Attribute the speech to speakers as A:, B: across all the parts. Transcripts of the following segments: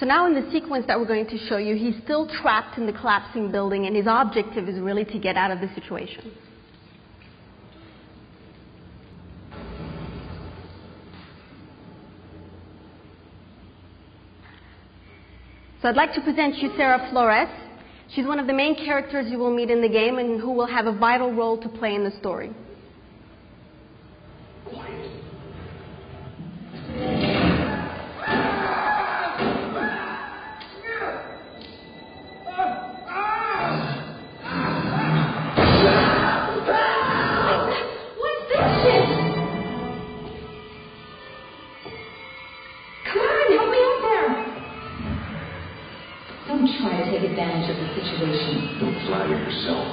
A: So now in the sequence that we're going to show you, he's still trapped in the collapsing building, and his objective is really to get out of the situation. So I'd like to present you Sarah Flores. She's one of the main characters you will meet in the game and who will have a vital role to play in the story.
B: Don't try to take advantage of the situation.
C: Don't flatter yourself.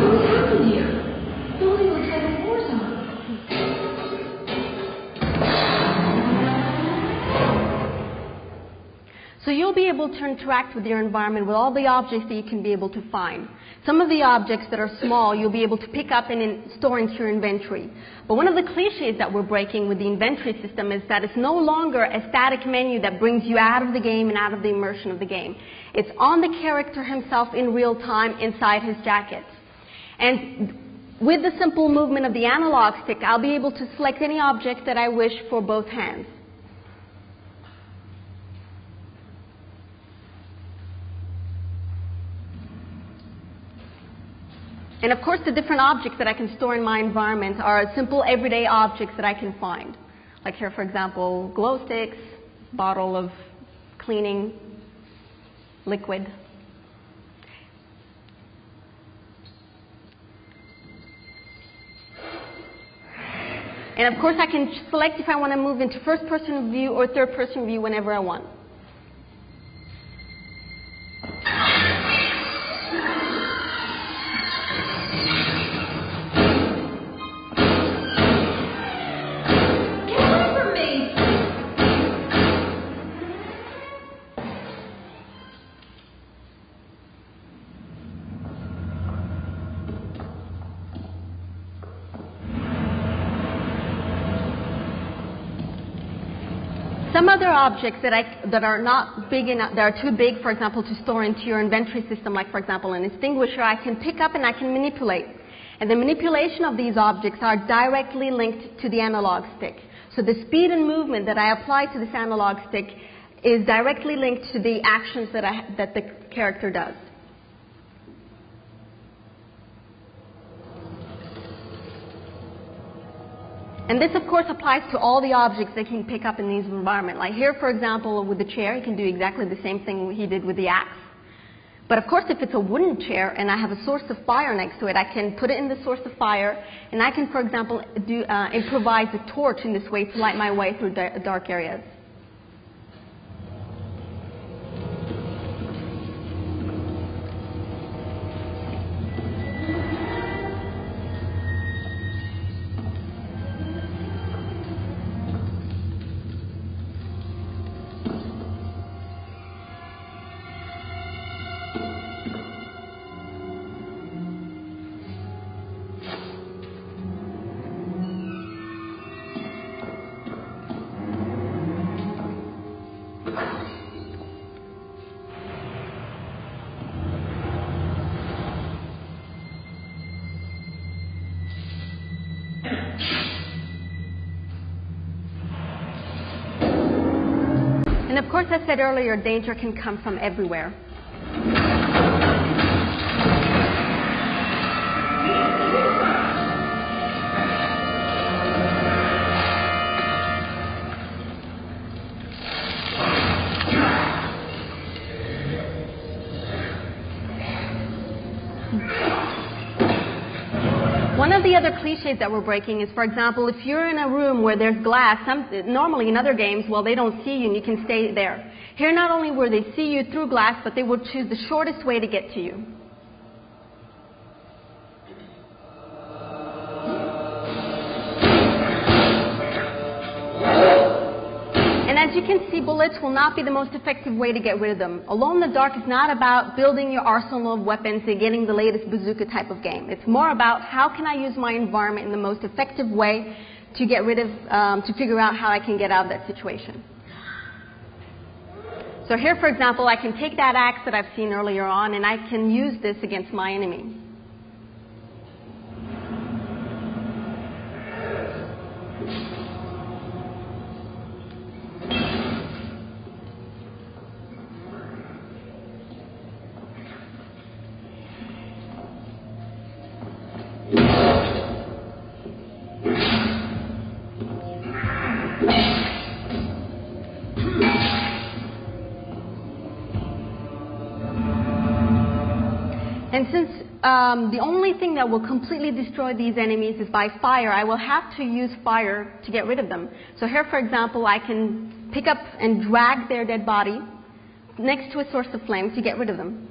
B: What's happened here? The building looks like a war zone.
A: So you'll be able to interact with your environment with all the objects that you can be able to find. Some of the objects that are small you'll be able to pick up and store into your inventory. But one of the cliches that we're breaking with the inventory system is that it's no longer a static menu that brings you out of the game and out of the immersion of the game. It's on the character himself in real time inside his jacket. And with the simple movement of the analog stick, I'll be able to select any object that I wish for both hands. And of course, the different objects that I can store in my environment are simple everyday objects that I can find. Like here, for example, glow sticks, bottle of cleaning liquid. And of course, I can select if I want to move into first-person view or third-person view whenever I want. Some other objects that are not big enough, that are too big, for example, to store into your inventory system, like, for example, an extinguisher, I can pick up and I can manipulate. And the manipulation of these objects are directly linked to the analog stick. So the speed and movement that I apply to this analog stick is directly linked to the actions that the character does. And this, of course, applies to all the objects that he can pick up in his environment. Like here, for example, with the chair, he can do exactly the same thing he did with the axe. But of course, if it's a wooden chair and I have a source of fire next to it, I can put it in the source of fire, and I can, for example, improvise a torch in this way to light my way through dark areas. And of course, I said earlier, danger can come from everywhere. One of the other cliches that we're breaking is, for example, if you're in a room where there's glass, normally in other games, well, they don't see you and you can stay there. Here, not only will they see you through glass, but they will choose the shortest way to get to you. And as as you can see, bullets will not be the most effective way to get rid of them. Alone in the Dark is not about building your arsenal of weapons and getting the latest bazooka type of game. It's more about how can I use my environment in the most effective way to get rid of, to figure out how I can get out of that situation. So here, for example, I can take that axe that I've seen earlier on and I can use this against my enemy. And since the only thing that will completely destroy these enemies is by fire, I will have to use fire to get rid of them. So here, for example, I can pick up and drag their dead body next to a source of flame to get rid of them.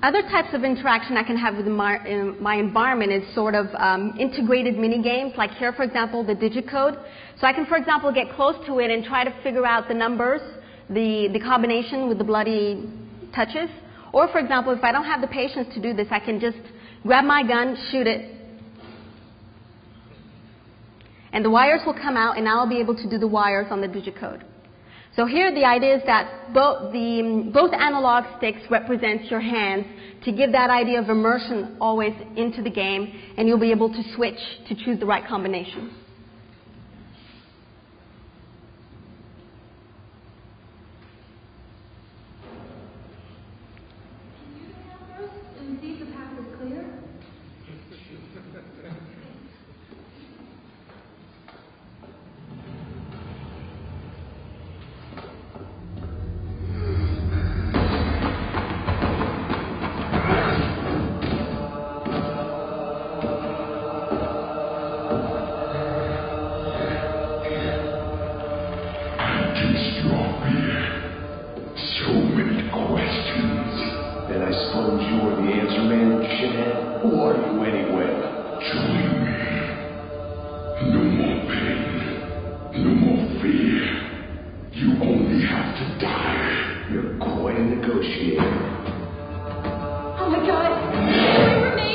A: Other types of interaction I can have with my environment is sort of integrated mini games, like here, for example, the digicode. So I can, for example, get close to it and try to figure out the numbers, the combination with the bloody touches. Or, for example, if I don't have the patience to do this, I can just grab my gun, shoot it, and the wires will come out, and I'll be able to do the wires on the digicode. So here the idea is that both analog sticks represent your hands to give that idea of immersion always into the game, and you'll be able to switch to choose the right combination.
B: And see if the path is clear?
C: Who are you anyway? Join me. No more pain. No more fear. You only have to die. You're quite a negotiator.
B: Oh my God! Remember me!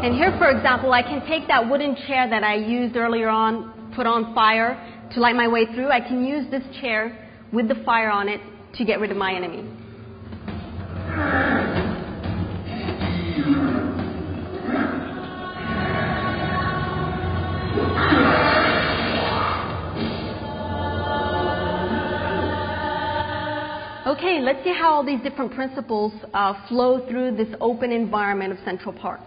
A: And here, for example, I can take that wooden chair that I used earlier on, put on fire to light my way through. I can use this chair with the fire on it to get rid of my enemy. Okay, let's see how all these different principles flow through this open environment of Central Park.